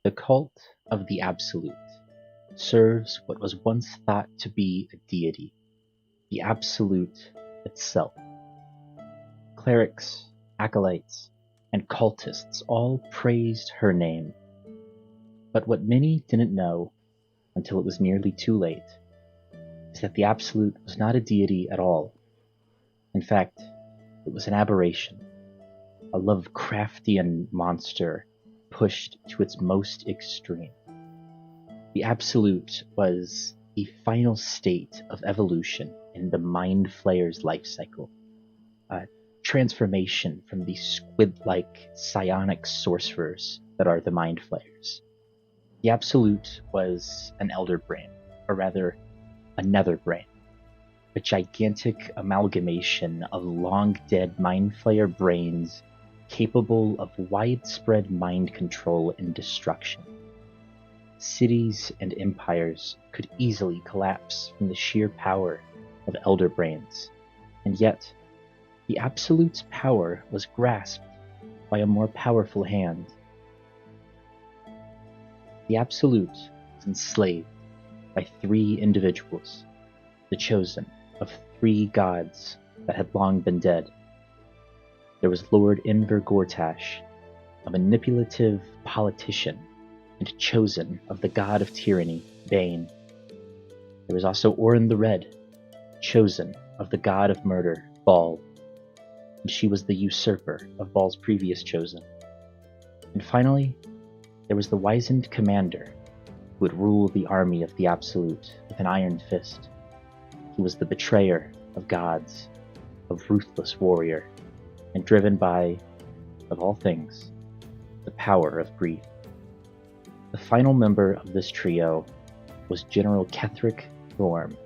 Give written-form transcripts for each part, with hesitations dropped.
The cult of the Absolute serves what was once thought to be a deity, the Absolute itself. Clerics, acolytes, and cultists all praised her name. But what many didn't know, until it was nearly too late, is that the Absolute was not a deity at all. In fact, it was an aberration, a Lovecraftian monster pushed to its most extreme. The Absolute was the final state of evolution in the Mind Flayer's life cycle, a transformation from the squid-like psionic sorcerers that are the Mind Flayers. The Absolute was an elder brain, or rather, a nether brain, a gigantic amalgamation of long-dead Mind Flayer brains capable of widespread mind control and destruction. Cities and empires could easily collapse from the sheer power of elder brains, and yet the Absolute's power was grasped by a more powerful hand. The Absolute was enslaved by three individuals, the chosen of three gods that had long been dead. There was Lord Enver Gortash, a manipulative politician and chosen of the god of tyranny, Bane. There was also Orin the Red, chosen of the god of murder, Baal, and she was the usurper of Baal's previous chosen. And finally, there was the wizened commander who would rule the army of the Absolute with an iron fist. He was the betrayer of gods, a ruthless warrior, and driven by, of all things, the power of greed. The final member of this trio was General KETHERIC THORM,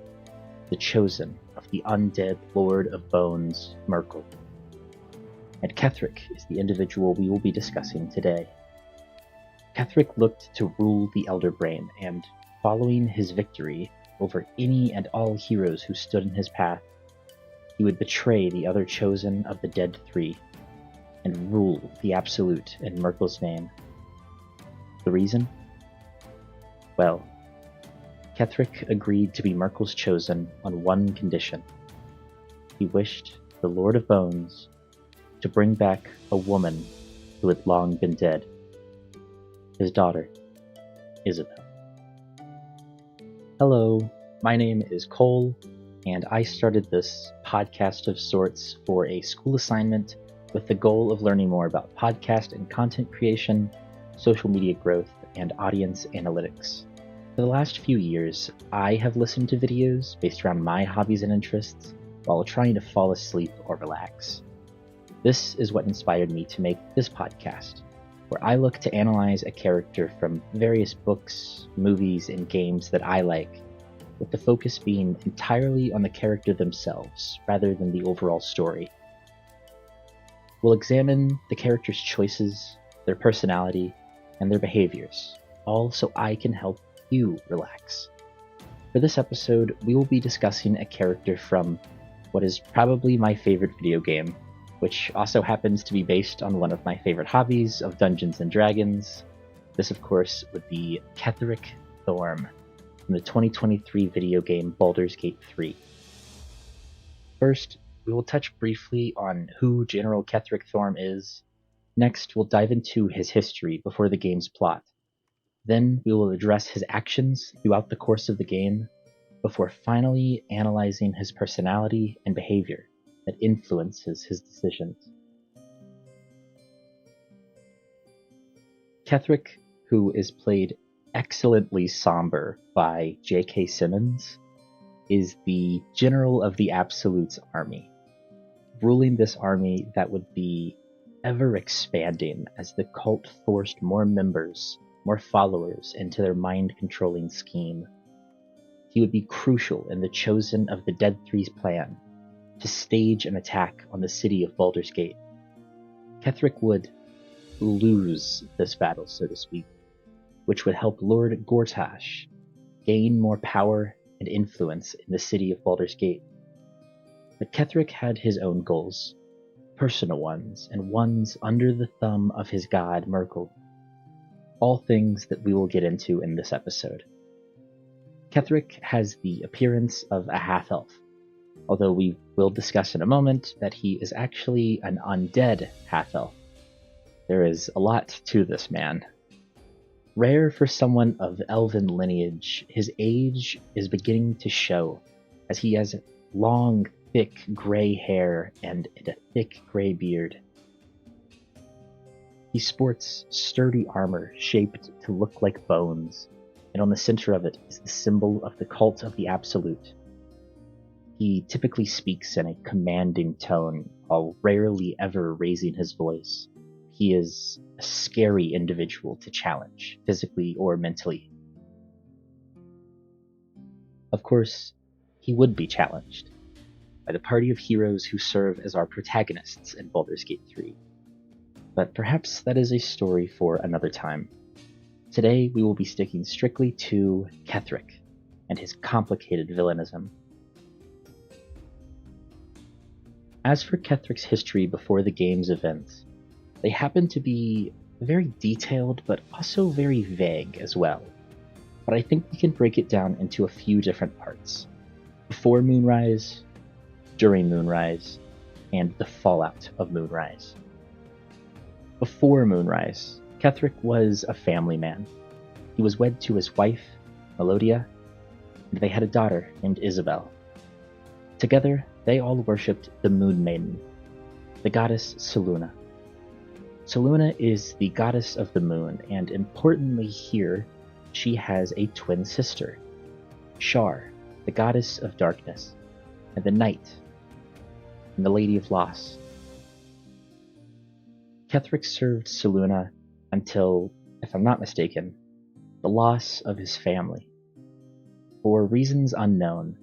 the chosen of the undead Lord of Bones, Merkel. And KETHERIC is the individual we will be discussing today. KETHERIC looked to rule the Elder Brain, and following his victory over any and all heroes who stood in his path, he would betray the other chosen of the Dead Three and rule the Absolute in Merkel's name. The reason? Well, KETHERIC agreed to be Merkel's chosen on one condition. He wished the Lord of Bones to bring back a woman who had long been dead, his daughter, Isabel. Hello, my name is Cole, and I started this podcast of sorts for a school assignment with the goal of learning more about podcast and content creation, social media growth, and audience analytics. For the last few years, I have listened to videos based around my hobbies and interests while trying to fall asleep or relax. This is what inspired me to make this podcast, where I look to analyze a character from various books, movies, and games that I like, with the focus being entirely on the character themselves rather than the overall story. We'll examine the character's choices, their personality, and their behaviors, all so I can help you relax. For this episode, we will be discussing a character from what is probably my favorite video game, which also happens to be based on one of my favorite hobbies of Dungeons & Dragons. This, of course, would be KETHERIC THORM from the 2023 video game Baldur's Gate 3. First, we will touch briefly on who General KETHERIC THORM is. Next, we'll dive into his history before the game's plot. Then we will address his actions throughout the course of the game, before finally analyzing his personality and behavior that influences his decisions. KETHERIC, who is played excellently somber by J.K. Simmons, is the general of the Absolute's army, ruling this army that would be ever expanding as the cult forced more members, more followers into their mind-controlling scheme. He would be crucial in the chosen of the Dead Three's plan to stage an attack on the city of Baldur's Gate. KETHERIC would lose this battle, so to speak, which would help Lord Gortash gain more power and influence in the city of Baldur's Gate. But KETHERIC had his own goals, personal ones, and ones under the thumb of his god Merkel. all things that we will get into in this episode. KETHERIC has the appearance of a half-elf, although we will discuss in a moment that he is actually an undead half-elf. There is a lot to this man. Rare for someone of elven lineage, his age is beginning to show, as he has long, thick gray hair and a thick gray beard. He sports sturdy armor shaped to look like bones, and on the center of it is the symbol of the cult of the Absolute. He typically speaks in a commanding tone, while rarely ever raising his voice. He is a scary individual to challenge, physically or mentally. Of course, he would be challenged by the party of heroes who serve as our protagonists in Baldur's Gate 3. But perhaps that is a story for another time. Today we will be sticking strictly to KETHERIC and his complicated villainism. As for KETHERIC's history before the game's events, they happen to be very detailed but also very vague as well. But I think we can break it down into a few different parts. Before Moonrise, during Moonrise, and the fallout of Moonrise. Before Moonrise, KETHERIC was a family man. He was wed to his wife, Melodia, and they had a daughter named Isabel. Together, they all worshipped the Moon Maiden, the goddess Selûne. Selûne is the goddess of the moon, and importantly here, she has a twin sister, Shar, the goddess of darkness, and the night, and the Lady of Loss. KETHERIC served Selûne until, if I'm not mistaken, the loss of his family. For reasons unknown,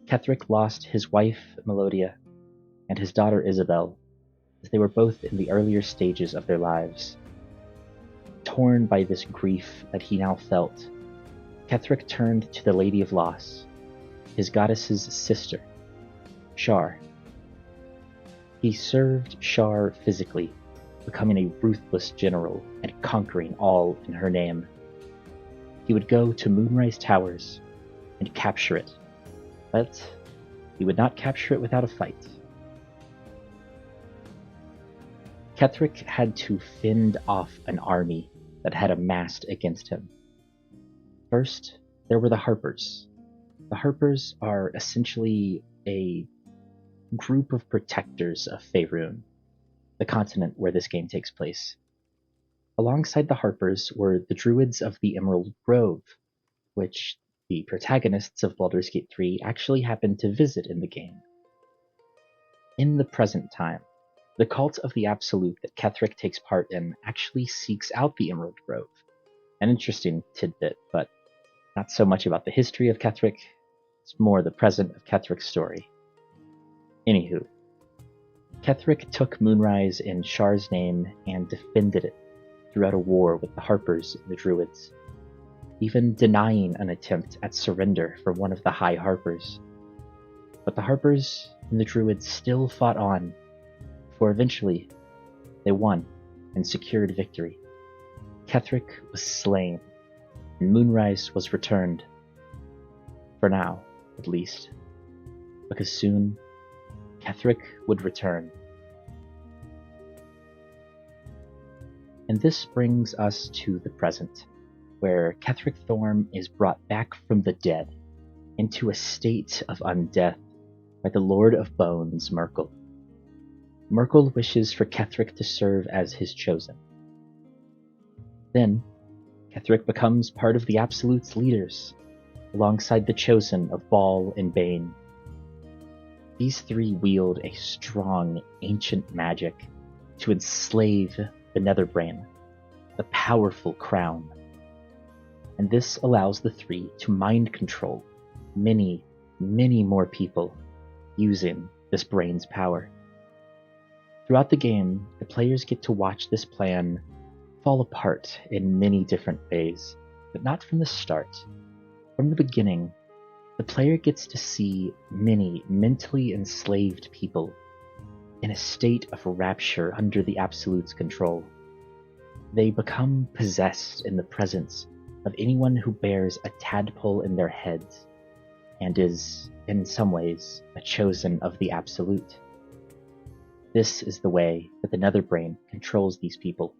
KETHERIC lost his wife, Melodia, and his daughter, Isabel, as they were both in the earlier stages of their lives. Torn by this grief that he now felt, KETHERIC turned to the Lady of Loss, his goddess's sister, Shar. He served Shar physically, becoming a ruthless general and conquering all in her name. He would go to Moonrise Towers and capture it, but he would not capture it without a fight. KETHERIC had to fend off an army that had amassed against him. First, there were the Harpers. The Harpers are essentially a group of protectors of Faerûn, the continent where this game takes place. Alongside the Harpers were the Druids of the Emerald Grove, which the protagonists of Baldur's Gate 3 actually happen to visit in the game. In the present time, the cult of the Absolute that KETHERIC takes part in actually seeks out the Emerald Grove. An interesting tidbit, but not so much about the history of KETHERIC, it's more the present of KETHERIC's story. Anywho, KETHERIC took Moonrise in Shar's name and defended it throughout a war with the Harpers and the Druids, even denying an attempt at surrender from one of the High Harpers. But the Harpers and the Druids still fought on, for eventually they won and secured victory. KETHERIC was slain, and Moonrise was returned. For now, at least, because soon KETHERIC would return. And this brings us to the present, where KETHERIC THORM is brought back from the dead into a state of undeath by the Lord of Bones, Myrkul. Myrkul wishes for KETHERIC to serve as his chosen. Then, KETHERIC becomes part of the Absolute's leaders, alongside the chosen of Bhaal and Bane. These three wield a strong, ancient magic to enslave the Netherbrain, the powerful crown. And this allows the three to mind control many, many more people using this brain's power. Throughout the game, the players get to watch this plan fall apart in many different ways, but not from the start. From the beginning, the player gets to see many mentally enslaved people in a state of rapture under the Absolute's control. They become possessed in the presence of anyone who bears a tadpole in their heads and is, in some ways, a chosen of the Absolute. This is the way that the Netherbrain controls these people.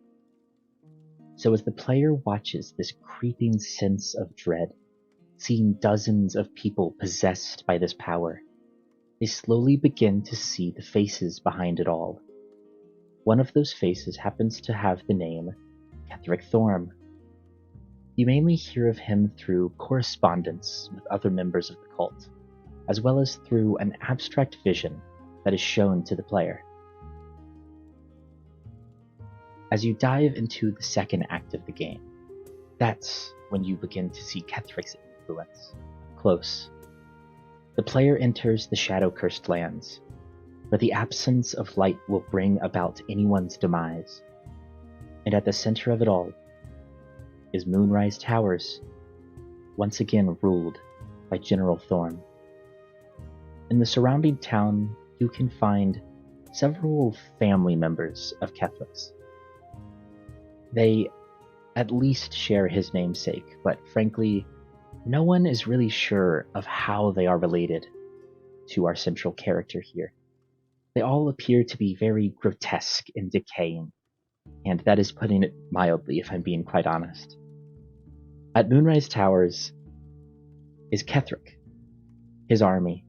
So as the player watches this creeping sense of dread, seeing dozens of people possessed by this power, they slowly begin to see the faces behind it all. One of those faces happens to have the name KETHERIC THORM. You mainly hear of him through correspondence with other members of the cult, as well as through an abstract vision that is shown to the player. As you dive into the second act of the game, that's when you begin to see KETHERIC's influence close. The player enters the shadow-cursed lands, where the absence of light will bring about anyone's demise. And at the center of it all is Moonrise Towers, once again ruled by General THORM. In the surrounding town, you can find several family members of KETHERIC's. They at least share his namesake, but frankly, no one is really sure of how they are related to our central character here. They all appear to be very grotesque and decaying, and that is putting it mildly, if I'm being quite honest. At Moonrise Towers is KETHERIC, his army,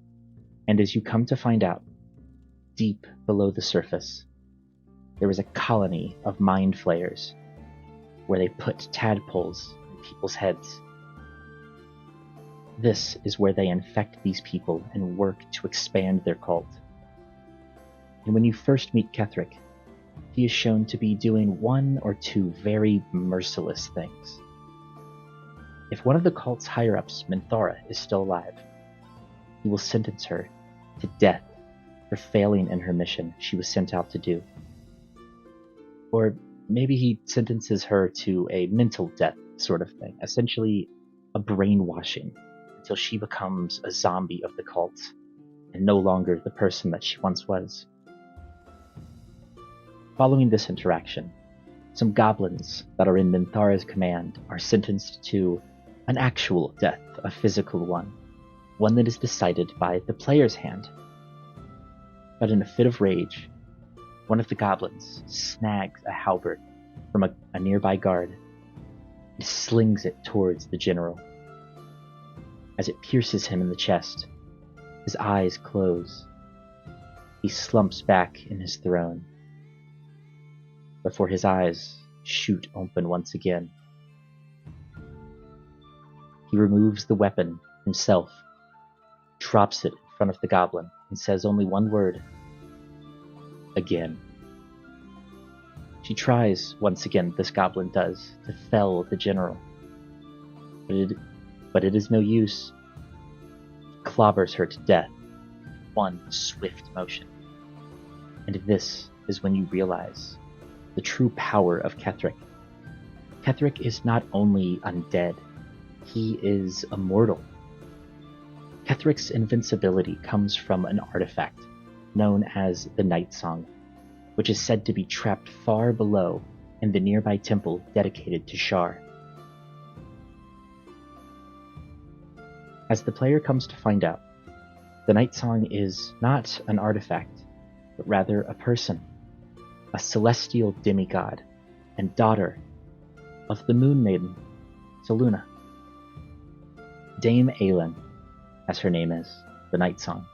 and as you come to find out, deep below the surface, there is a colony of mind flayers where they put tadpoles in people's heads. This is where they infect these people and work to expand their cult. And when you first meet KETHERIC, he is shown to be doing one or two very merciless things. If one of the cult's higher-ups, Minthara, is still alive, he will sentence her to death for failing in her mission she was sent out to do. Or maybe he sentences her to a mental death sort of thing, essentially a brainwashing, until she becomes a zombie of the cult and no longer the person that she once was. Following this interaction, some goblins that are in Minthara's command are sentenced to an actual death, a physical one that is decided by the player's hand. But in a fit of rage, one of the goblins snags a halberd from a nearby guard and slings it towards the general. As it pierces him in the chest, his eyes close. He slumps back in his throne, before his eyes shoot open once again. He removes the weapon himself, drops it in front of the goblin, and says only one word: again. She tries, once again, this goblin does, to fell the general. But it is no use. He clobbers her to death, one swift motion. And this is when you realize the true power of KETHERIC. KETHERIC is not only undead, he is immortal. KETHERIC's invincibility comes from an artifact known as the Night Song, which is said to be trapped far below in the nearby temple dedicated to Shar. As the player comes to find out, the Night Song is not an artifact, but rather a person, a celestial demigod and daughter of the Moon Maiden, Selûne. Dame Aelin, as her name is, the Night Song,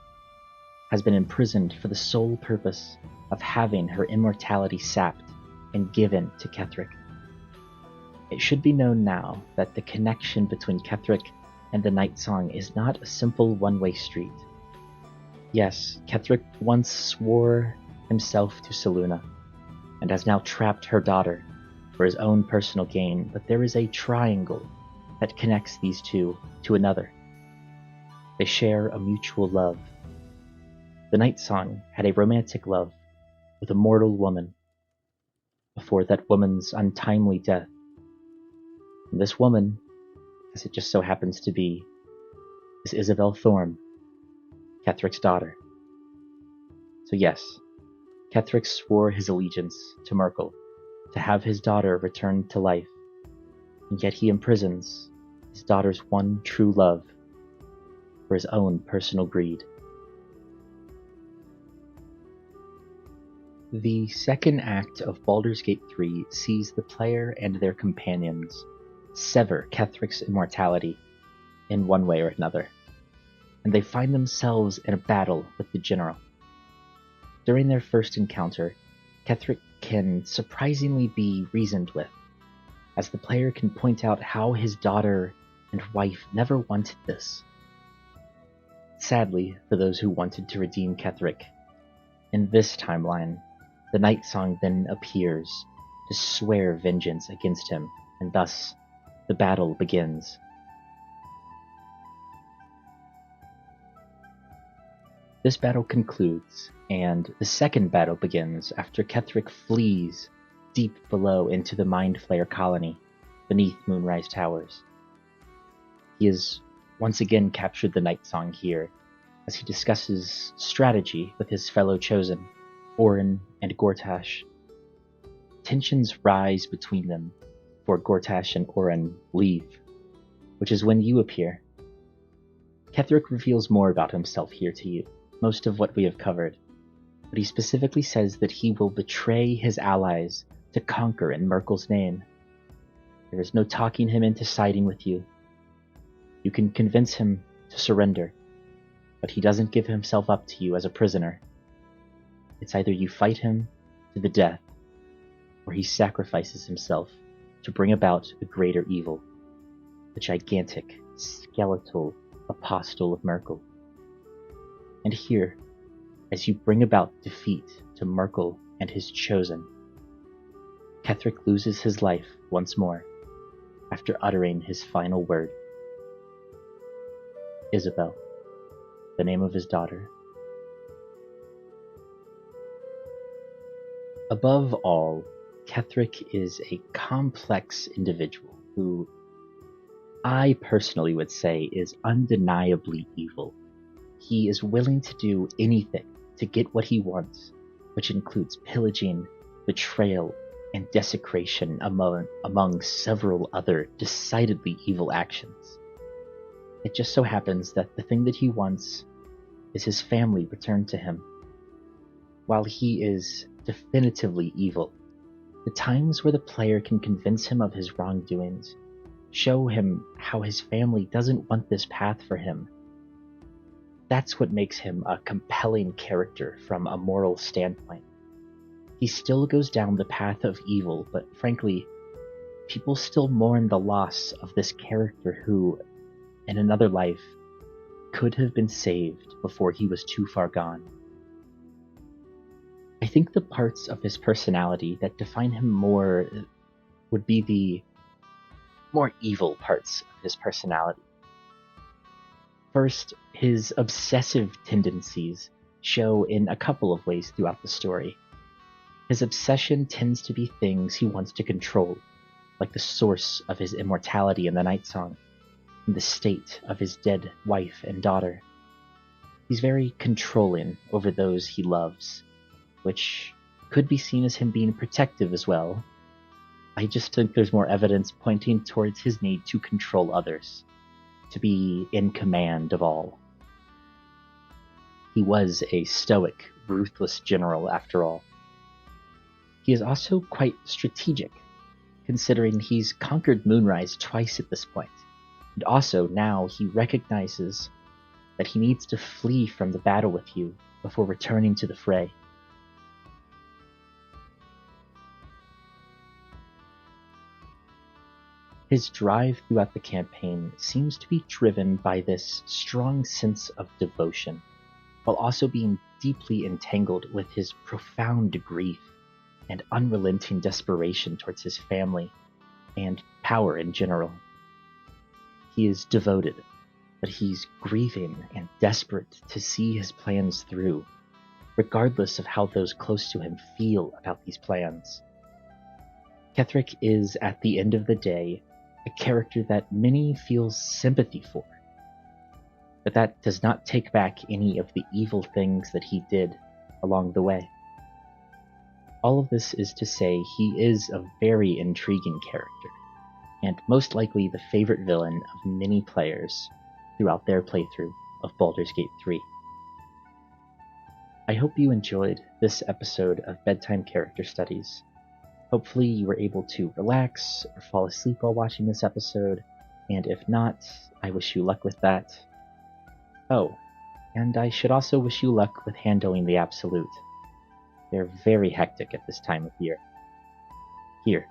has been imprisoned for the sole purpose of having her immortality sapped and given to KETHERIC. It should be known now that the connection between KETHERIC and the Night Song is not a simple one-way street. Yes, KETHERIC once swore himself to Selûne, and has now trapped her daughter for his own personal gain, but there is a triangle that connects these two to another. They share a mutual love. The Night Song had a romantic love with a mortal woman before that woman's untimely death. And this woman, as it just so happens to be, is Isabel THORM, KETHERIC's daughter. So yes, KETHERIC swore his allegiance to Myrkul, to have his daughter returned to life, and yet he imprisons his daughter's one true love for his own personal greed. The second act of Baldur's Gate 3 sees the player and their companions sever KETHERIC's immortality in one way or another, and they find themselves in a battle with the general. During their first encounter, KETHERIC can surprisingly be reasoned with, as the player can point out how his daughter and wife never wanted this. Sadly, for those who wanted to redeem KETHERIC, in this timeline, the Night Song then appears to swear vengeance against him, and thus the battle begins. This battle concludes, and the second battle begins after KETHERIC flees deep below into the Mind Flayer colony beneath Moonrise Towers. He has once again captured the Night Song here, as he discusses strategy with his fellow Chosen, Orin and Gortash. Tensions rise between them before Gortash and Orin leave, which is when you appear. KETHERIC reveals more about himself here to you, most of what we have covered, but he specifically says that he will betray his allies to conquer in Merkel's name. There is no talking him into siding with you. You can convince him to surrender, but he doesn't give himself up to you as a prisoner. It's either you fight him to the death, or he sacrifices himself to bring about a greater evil, the gigantic, skeletal apostle of Merkel. And here, as you bring about defeat to Merkel and his Chosen, KETHERIC loses his life once more after uttering his final word. Isabel, the name of his daughter. Above all, KETHERIC is a complex individual who I personally would say is undeniably evil. He is willing to do anything to get what he wants, which includes pillaging, betrayal, and desecration among several other decidedly evil actions. It just so happens that the thing that he wants is his family returned to him. While he is definitively evil, the times where the player can convince him of his wrongdoings, show him how his family doesn't want this path for him, that's what makes him a compelling character from a moral standpoint. He still goes down the path of evil, but frankly, people still mourn the loss of this character who, in another life, could have been saved before he was too far gone. I think the parts of his personality that define him more would be the more evil parts of his personality. First, his obsessive tendencies show in a couple of ways throughout the story. His obsession tends to be things he wants to control, like the source of his immortality in the Night Song, and the state of his dead wife and daughter. He's very controlling over those he loves, which could be seen as him being protective as well. I just think there's more evidence pointing towards his need to control others, to be in command of all. He was a stoic, ruthless general after all. He is also quite strategic, considering he's conquered Moonrise twice at this point, and also now he recognizes that he needs to flee from the battle with you before returning to the fray. His drive throughout the campaign seems to be driven by this strong sense of devotion, while also being deeply entangled with his profound grief and unrelenting desperation towards his family and power in general. He is devoted, but he's grieving and desperate to see his plans through, regardless of how those close to him feel about these plans. KETHERIC is, at the end of the day, a character that many feel sympathy for, but that does not take back any of the evil things that he did along the way. All of this is to say he is a very intriguing character, and most likely the favorite villain of many players throughout their playthrough of Baldur's Gate 3. I hope you enjoyed this episode of Bedtime Character Studies. Hopefully you were able to relax or fall asleep while watching this episode, and if not, I wish you luck with that. Oh, and I should also wish you luck with handling the Absolute. They're very hectic at this time of year. Here,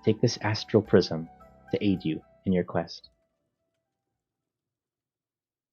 take this astral prism to aid you in your quest.